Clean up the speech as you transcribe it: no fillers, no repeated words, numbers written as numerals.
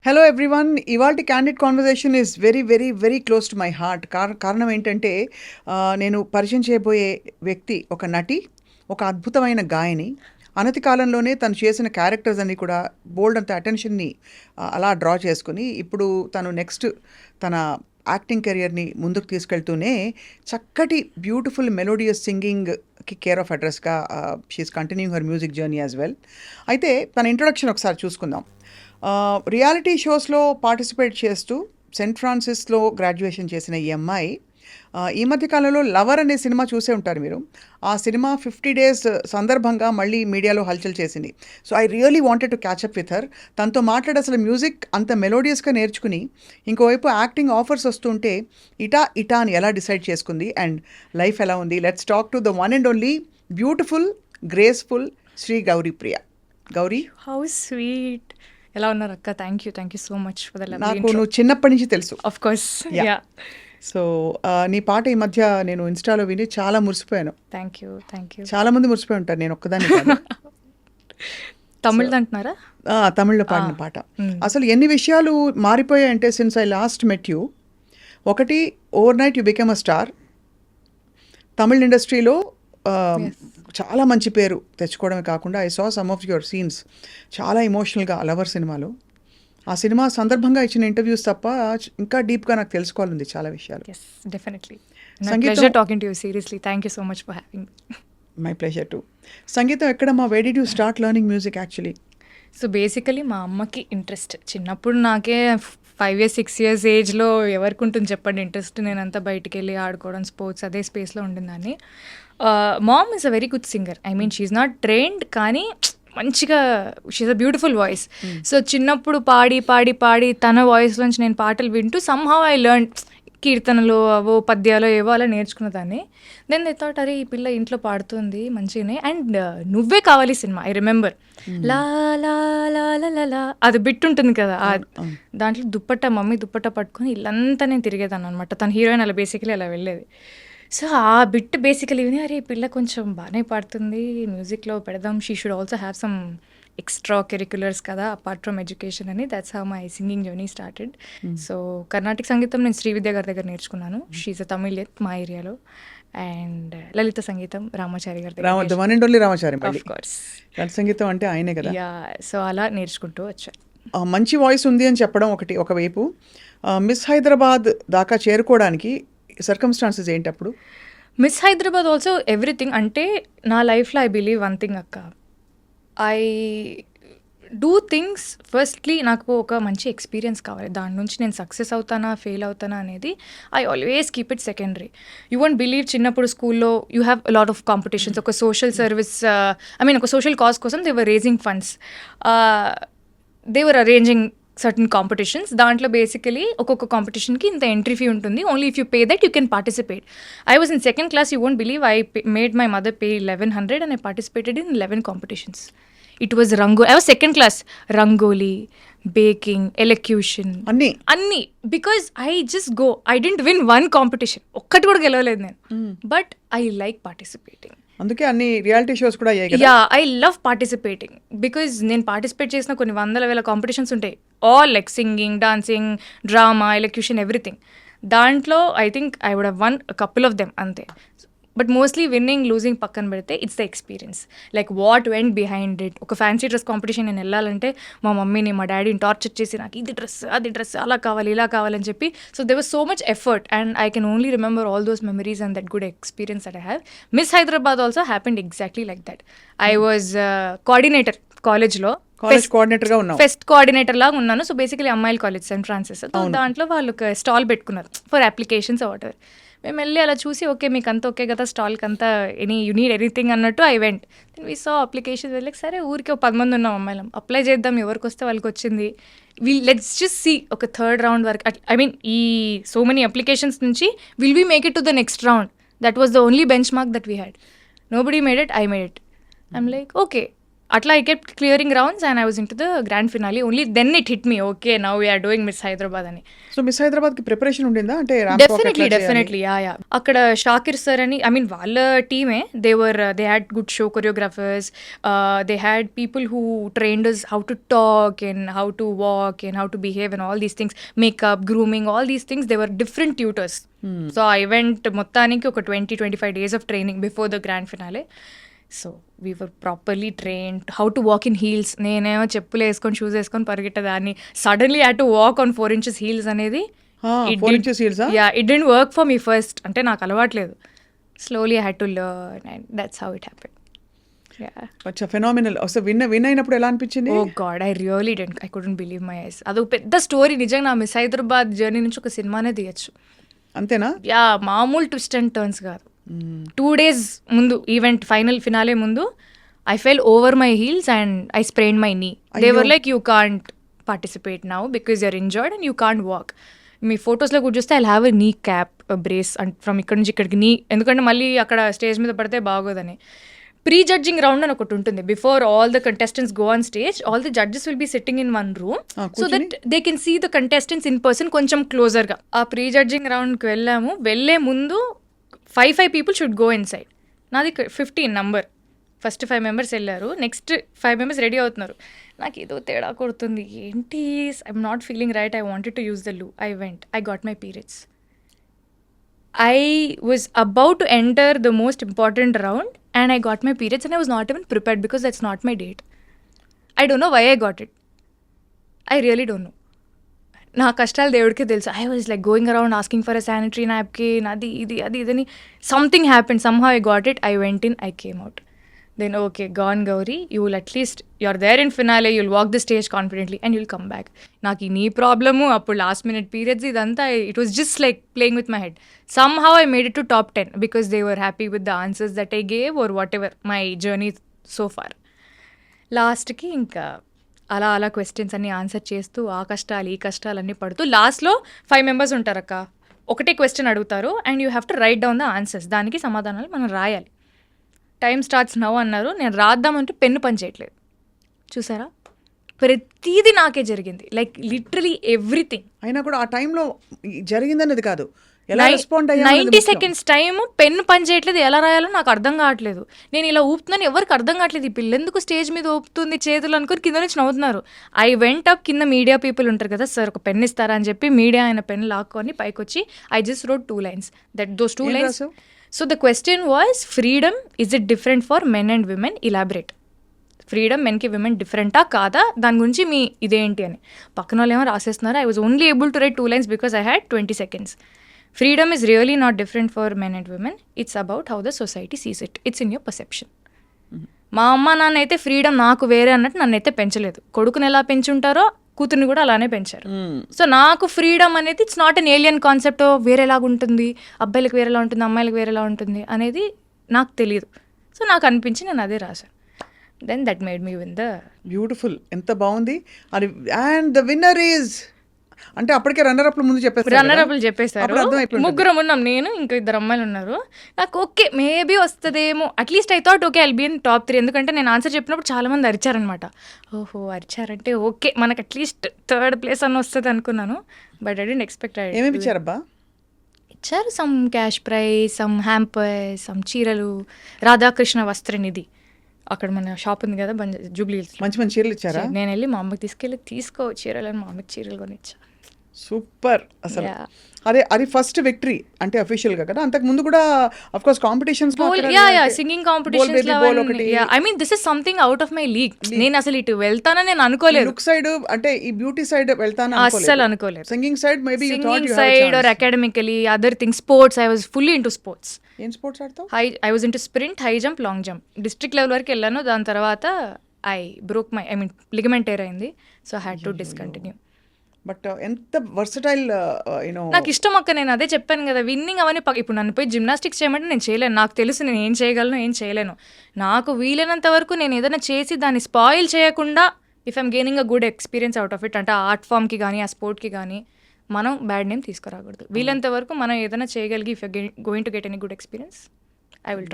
Hello everyone. ఇవాల్టి candid conversation is very very very close to my heart. కారణం ఏంటంటే నేను పరిచయం చేయబోయే వ్యక్తి ఒక నటి, ఒక అద్భుతమైన గాయని. అనతి కాలంలోనే తను చేసిన క్యారెక్టర్స్ అన్నీ కూడా బోల్డ్ అంత అటెన్షన్ని అలా డ్రా చేసుకుని ఇప్పుడు తను నెక్స్ట్ తన యాక్టింగ్ కెరియర్ని ముందుకు తీసుకెళ్తూనే చక్కటి బ్యూటిఫుల్ మెలోడియస్ సింగింగ్కి కేర్ ఆఫ్ అడ్రస్గా she's continuing her music journey as well. అయితే తన ఇంట్రొడక్షన్ ఒకసారి చూసుకుందాం. రియాలిటీ షోస్లో పార్టిసిపేట్ చేస్తూ సెయింట్ ఫ్రాన్సిస్లో గ్రాడ్యుయేషన్ చేసిన ఈ అమ్మాయి ఈ మధ్యకాలంలో లవర్ అనే సినిమా చూసే ఉంటారు మీరు. ఆ సినిమా 50 days సందర్భంగా మళ్ళీ మీడియాలో హల్చల్ చేసింది. So I really wanted to catch up with her. తనతో మాట్లాడి అసలు మ్యూజిక్ అంత మెలోడియస్గా నేర్చుకుని ఇంకోవైపు యాక్టింగ్ ఆఫర్స్ వస్తుంటే ఇటా అని ఎలా డిసైడ్ చేసుకుంది అండ్ లైఫ్ ఎలా ఉంది. Let's talk to the one and only beautiful graceful Shri Gauripriya. Gauri, how sweet. ఎలా ఉన్నారు అక్క? Thank you so much for the lovely నాకు ఇంట్రో. నువ్వు చిన్నప్పటి నుంచి తెలుసు. Of course. Yeah. Yeah. So నీ పాట ఈ మధ్య నేను ఇన్స్టాలో విని చాలా మురిసిపోయాను. Thank you. చాలా మంది మురిసిపోయి ఉంటారు, నేను ఒక్కదాన్ని కాదు. తమిళ్ అంటున్నారా? తమిళ్లో పాడిన పాట. అసలు ఎన్ని విషయాలు మారిపోయాయంటే since I last met you. ఒకటి, overnight you become a star. Tamil ఇండస్ట్రీలో చాలా మంచి పేరు తెచ్చుకోవడమే కాకుండా I saw some of your scenes చాలా ఎమోషనల్గా లవర్ సినిమాలో. ఆ సినిమా సందర్భంగా ఇచ్చిన ఇంటర్వ్యూస్ తప్ప ఇంకా డీప్గా నాకు తెలుసుకోవాలంది చాలా విషయాలు. Yes, definitely. సంగీతం- pleasure talking to you. Seriously thank you so much for having. My pleasure too. సంగీతం ఎక్కడమ్మా? Where did you start learning music actually? So basically మా అమ్మకి ఇంట్రెస్ట్ చిన్నప్పుడు. నాకే 5 years 6 years ఏజ్లో ఎవరికి ఉంటుంది చెప్పండి ఇంట్రెస్ట్? నేనంతా బయటికి వెళ్ళి ఆడుకోవడం, స్పోర్ట్స్ అదే స్పేస్లో ఉండిందని. Mom is a very good singer. I mean she's not trained, కానీ మంచిగా she's a beautiful voice. So చిన్నప్పుడు పాడి తన వాయిస్ నుంచి నేను పాటలు వింటూ సమ్హౌ ఐ లెర్న్ కీర్తనలు అవో పద్యాలు ఏవో అలా నేర్చుకున్నదాన్ని. దెన్ దే థాట్, అరే ఈ పిల్ల ఇంట్లో పాడుతుంది మంచిగానే. అండ్ నువ్వే కావాలి సినిమా, ఐ రిమెంబర్ లా లా లా లా లా లా అది బిట్ ఉంటుంది కదా, దాంట్లో మమ్మీ దుప్పట్టా పట్టుకొని ఇల్లంతా నేను తిరిగేదాన్ని అనమాట. తన హీరోయిన్ అలా బేసికలీ అలా వెళ్ళేది. సో ఆ బిట్ బేసికలీ విని, అరే ఈ పిల్ల కొంచెం బాగానే పాడుతుంది, మ్యూజిక్లో పెడదాం, she should also have some extra curriculars కదా అపార్ట్ ఫ్రమ్ ఎడ్యుకేషన్ అని. That's how my singing journey started. So Karnataka సంగీతం నేను శ్రీవిద్య గారి దగ్గర నేర్చుకున్నాను. షీఈ్ అ తమిళియన్ మా ఏరియాలో. అండ్ లలిత సంగీతం రామాచారి గారి దగ్గర. One and only Ramachari. Of course. లలిత సంగీతం అంటే ఆయనే కదా. యా. సో అలా నేర్చుకుంటూ వచ్చా. మంచి వాయిస్ ఉంది అని చెప్పడం ఒకవైపు, మిస్ హైదరాబాద్ దాకా చేరుకోవడానికి సర్కమ్స్టాన్సెస్ ఏంటి అప్పుడు? Miss Hyderabad also everything. అంటే నా లైఫ్లో ఐ బిలీవ్ వన్ థింగ్ అక్క, ఐ డూ థింగ్స్ ఫస్ట్లీ నాకు ఒక మంచి ఎక్స్పీరియన్స్ కావాలి. దాని నుంచి నేను సక్సెస్ అవుతానా ఫెయిల్ అవుతానా అనేది I always keep it secondary. You won't believe, చిన్నప్పుడు స్కూల్లో you have lot of competitions. ఒక సోషల్ సర్వీస్, ఐ మీన్ ఒక సోషల్ కాజ్ కోసం they were raising funds, they were arranging certain competitions. దాంట్లో బేసికలీ ఒక్కొక్క కాంపిటీషన్కి ఇంత ఎంట్రీ ఫీ ఉంటుంది. Only if you pay that you can participate. I was in 2nd class. You won't believe, I made my mother pay 1100 and I participated in 11 competitions. It was I was 2nd class. Rangoli, baking, elocution, అన్ని. Because I just go. I didn't win one competition, ఒక్కటి కూడా గెలవలేదు నేను. But I like participating. అందుకే అన్ని reality shows కూడా అయ్యాయి కదా. Yeah, I love participating because నేను పార్టిసిపేట్ చేసిన కొన్ని 100,000 కాంపిటీషన్స్ ఉంటాయి. All like singing, dancing, drama, elocution, everything. దాంట్లో I think I would have won couple of them అంతే. బట్ మోస్ట్లీ విన్నింగ్ లూజింగ్ పక్కన పెడితే it's the experience, like what went behind it. ఒక fancy dress competition నేను వెళ్ళాలంటే మా మమ్మీని మా డాడీని టార్చర్ చేసి నాకు ఇది డ్రెస్ అది డ్రెస్ అలా కావాలి ఇలా కావాలని చెప్పి. So they was so much effort and I can only remember all those memories and that good experience that I have. Miss Hyderabad also happened exactly like that. I was coordinator కాలేజ్లో, కోఆర్డినేటర్గా ఉన్నావు. Fest coordinator లాగా ఉన్నాను. So basically అమ్మాయిల college Saint Francis. దాంట్లో వాళ్ళు ఒక stall పెట్టుకున్నారు for applications water. మేము వెళ్ళి అలా చూసి, ఓకే మీకు అంతా ఓకే కదా స్టాల్కి అంతా, యూ నీడ్ ఎనీథింగ్ అన్నట్టు I went. Then we saw application. వెళ్ళి సరే ఊరికి 10 మంది ఉన్నాం అమ్మాయిలం, అప్లై చేద్దాం, ఎవరికి వస్తే వాళ్ళకి వచ్చింది. లెట్స్ జస్ట్ సీ ఒక 3rd round వరకు. ఐ మీన్ ఈ సో మెనీ అప్లికేషన్స్ నుంచి will we make it to the next round? That was the only bench mark that we had. Nobody made it, I made it. I'm like okay, అట్లా I kept clearing rounds and I was into the grand finale. Only then it hit me, okay, now we are doing Miss Hyderabad అని. So miss హైదరాబాద్కి preparation ఉండిందా అంటే ramp walk ఎట్లా చేయాలి? Definitely yeah అక్కడ Shakir sir అని I mean వాళ్ళ టీమే they had good show choreographers, they had people who trained us how to talk and how to walk and how to behave and all these things, makeup, grooming, all these things, they were different tutors. So I went మొత్తానికి ఒక 20-25 days of training before the grand finale. So we were properly trained how to walk in heels. నేనేమో చెప్పులు వేసుకొని shoes వేసుకొని పరిగెట్టేదాన్ని, suddenly had to walk on 4 inches heels అనేది 4 inches heels ఆ? Yeah it didn't work for me first, అంటే నాకు అలవాట్లేదు. Slowly I had to learn and that's how it happen. అచ్చా, ఫెనామినల్. అసలు విన్ అయినప్పుడు ఎలా అనిపించింది? Oh God, I really didn't, I couldn't believe my ice. అదొక పెద్ద స్టోరీ నిజంగా. నా మిస్ హైదరాబాద్ జర్నీ నుంచి ఒక సినిమానే తీయచ్చు. అంతేనా? యా, మామూలు ట్విస్ట్ అండ్ టర్న్స్ కాదు. 2 days ముందు ఈవెంట్ ఫైనల్ ఫినాలే ముందు I fell over my heels and I sprain my knee. They were like you can't participate now because you're injured and you can't walk. మీ ఫొటోస్లో కూడా చూస్తే I have a నీ cap brace and from ఇక్కడ నుంచి ఇక్కడికి నీ, ఎందుకంటే మళ్ళీ అక్కడ స్టేజ్ మీద పడితే బాగోదని. ప్రీ జడ్జింగ్ రౌండ్ అని ఒకటి ఉంటుంది. Before all the contestants go on stage, all the judges will be sitting in one room so that they can see the contestants in person కొంచెం క్లోజర్గా. ఆ ప్రీ జడ్జింగ్ రౌండ్కి వెళ్ళాము. వెళ్ళే ముందు 5 people should go inside. నాది 15 number. First 5 members వెళ్ళారు, next 5 members ready అవుతున్నారు. నాకు ఏదో తేడా కొడుతుంది, ఏంటి I'm not feeling right, I wanted to use the loo. I went, I got my periods. I was about to enter the most important round and I got my periods and I was not even prepared because that's not my date. I don't know why I got it. I really don't know. నా కష్టాలు దేవుడికే తెలుసు. I was like going around asking for a sanitary napkin, అది ఇదని. Something happen, somehow I got it. I went in, I came out. Then okay, gone Gauri, you will at least you're there in finale, you'll walk the stage confidently and you'll come back. నాకు ఈ నీ problem, అప్పుడు last minute periods, ఇదంతా it was just like playing with my head. Somehow I made it to top 10 because they were happy with the answers that I gave or whatever my journey so far. లాస్ట్కి ఇంకా అలా questions అన్ని answer చేస్తూ ఆ కష్టాలు ఈ కష్టాలు అన్నీ పడుతూ లాస్ట్లో 5 members ఉంటారక్క. ఒకటే క్వశ్చన్ అడుగుతారు and you have to right down the answers. దానికి సమాధానాలు మనం రాయాలి. టైం స్టార్ట్స్ నవ్ అన్నారు. నేను రాద్దామంటే పెన్ను పని చేయట్లేదు. చూసారా, ప్రతిదీ నాకే జరిగింది, లైక్ లిటరలీ ఎవ్రీథింగ్. అయినా కూడా ఆ టైంలో జరిగిందనేది కాదు, ఎలా రెస్పాండ్ అయ్యా. 90 seconds టైం, పెన్ను పని చేయట్లేదు, ఎలా రాయాలో నాకు అర్థం కావట్లేదు. నేను ఇలా ఊపుతున్నాను, ఎవరికి అర్థం కావట్లేదు. ఈ పిల్ల ఎందుకు స్టేజ్ మీద ఊపుతుంది చేతులు అనుకుని కింద నుంచి నవ్వుతున్నారు. ఐ వెంట్ అప్, కింద మీడియా పీపుల్ ఉంటారు కదా, సార్ ఒక పెన్ ఇస్తారా అని చెప్పి మీడియా ఆయన పెన్ లాక్కొని పైకి వచ్చి I just wrote 2 lines. Those 2 lines. So the question was, freedom is it different for men and women? Elaborate. Freedom మెన్కి విమెన్ డిఫరెంటా కాదా, దాని గురించి మీ ఇదేంటి అని. పక్కన వాళ్ళు ఏమో రాసేస్తున్నారు. I was only able to write 2 lines because I had 20 seconds. Freedom is really not different for men and women. It's about how the society sees it. It's in your perception. మా అమ్మ నాన్న అయితే freedom నాకు వేరే అన్నట్టు నన్నైతే పెంచలేదు. కొడుకుని ఎలా పెంచుంటారో కూతుర్ని కూడా అలానే పెంచారు. సో నాకు ఫ్రీడమ్ అనేది it's not an alien concept. వేరేలాగా ఉంటుంది, అబ్బాయిలకు వేరేలా ఉంటుంది, అమ్మాయిలకు వేరేలా ఉంటుంది అనేది నాకు తెలియదు. సో నాకు అనిపించి నేను అదే రాశాను. Then that made me win the. Beautiful, ఎంత బాగుంది. అది అండ్ ద విన్నర్ ఈజ్ అంటే అప్పటికే రన్నర్-అప్లు ముందు చెప్పేస్తారు. రన్నర్-అప్లు చెప్పేశారు. ముగ్గురం ఉన్నాం, నేను ఇంకా 2 అమ్మాయిలు ఉన్నారు. నాకు ఓకే మేబీ వస్తుందేమో, at least I thought okay I'll be in top 3. ఎందుకంటే నేను ఆన్సర్ చెప్పినప్పుడు చాలా మంది అరిచారనమాట. ఓహో అరిచారంటే ఓకే మనకు అట్లీస్ట్ 3rd place అని వస్తుంది అనుకున్నాను. But I didn't expect. ఏమేమి ఇచ్చారబ్బా? ఇచ్చారు some cash prize, some hampers, some చీరలు, రాధాకృష్ణ వస్త్రనిధి. అక్కడ మన షాప్ ఉంది కదా జూబ్లీ, మంచి మంచి చీరలు ఇచ్చారా? నేను వెళ్ళి మా అమ్మకి తీసుకెళ్ళి తీసుకో చీరలని మా అమ్మకి చీరలు కొనిచ్చా. సూపర్. అసలు అది ఫస్ట్ విక్టరీ అంటే అఫీషియల్ గా కదా. అంతకు ముందు కూడా of course competitions singing competitions. I mean this is something out of my league. నేను అసలు ఇటు వెళ్తానని నేను అనుకోలేదు. లుక్ సైడ్ అంటే ఈ బ్యూటీ సైడ్ వెళ్తాను అస్సలు అనుకోలేదు. Singing side maybe you thought you have side or academically other things. Sports, I was fully into sports. ఏం స్పోర్ట్స్ ఆడతావు? I was into sprint, high jump, long jump. District level వరకు వెళ్ళాను. దాని తర్వాత I broke my ligament tear అయింది. So I had to discontinue. But ఎంత versatile you know. నాకు ఇష్టం అక్క, నేను అదే చెప్పాను కదా, విన్నింగ్ అవన్నీ ఇప్పుడు నన్ను పోయి జిమ్నాస్టిక్స్ చేయమంటే నేను చేయలేను. నాకు తెలుసు నేను ఏం చేయగలను ఏం చేయలేను. నాకు వీలైనంత వరకు నేను ఏదైనా చేసి దాన్ని స్పాయిల్ చేయకుండా, if I'm gaining a good experience out of it, అంటే ఆ ఆర్ట్ ఫామ్కి కానీ ఆ స్పోర్ట్కి కానీ మనం బ్యాడ్ నేమ్ తీసుకురాకూడదు. వీలైనంత వరకు మనం ఏదైనా చేయగలిగి, if you going to get any good experience, I will